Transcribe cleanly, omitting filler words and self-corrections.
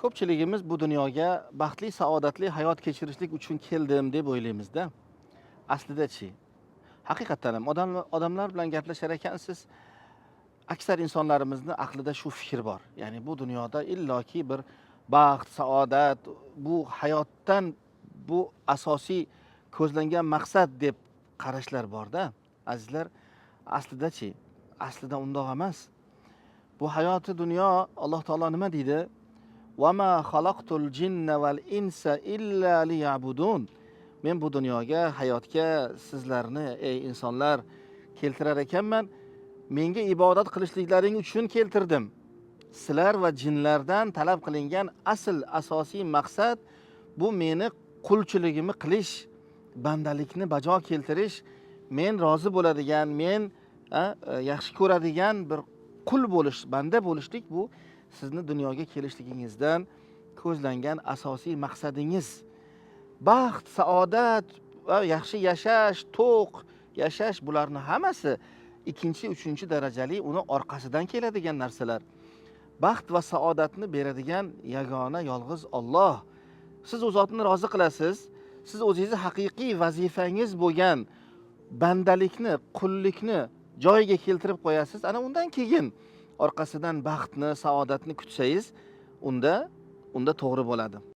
Ko'pchiligimiz bu dunyoga baxtli, saodatli hayot kechirishlik uchun keldim deb o'ylaymiz-da. Aslida-chi? Haqiqatan ham odamlar bilan gaplashar ekansiz, aksar insonlarimizni aqlida shu fikr bor. Ya'ni bu dunyoda illoki bir baxt, saodat, bu hayotdan bu asosiy ko'zlangan maqsad deb qarashlar bor-da. Azizlar, aslida-chi? Aslida undoq emas. Bu hayoti dunyo Alloh taolo nima deydi? "Va ma xalaqtul jinna val insa illa liya'budun." Men bu dunyoga, hayotga sizlarni ey insonlar keltirar ekanman, menga ibodat qilishliklaring uchun keltirdim. Sizlar va jinlardan talab qilingan asosiy maqsad bu meni qulchiligimni qilish, bandalikni bajo keltirish, men rozi bo'ladigan, men yaxshi ko'radigan bir qul bo'lish, banda bo'lishlik bu sizni dunyoga kelishligingizdan ko'zlangan asosiy maqsadingiz. Baxt, saodat va yaxshi yashash, to'q yashash bularning hammasi ikkinchi, uchinchi darajali uni orqasidan keladigan narsalar. Baxt va saodatni beradigan yagona yolg'iz Alloh. Siz u zotni rozi qilasiz. Siz o'zingizni haqiqiy vazifangiz bo'lgan bandalikni, qullikni joyiga keltirib qo'yasiz. Ana undan keyin orqasidan baxtni, saodatni kutsangiz, unda to'g'ri bo'ladi.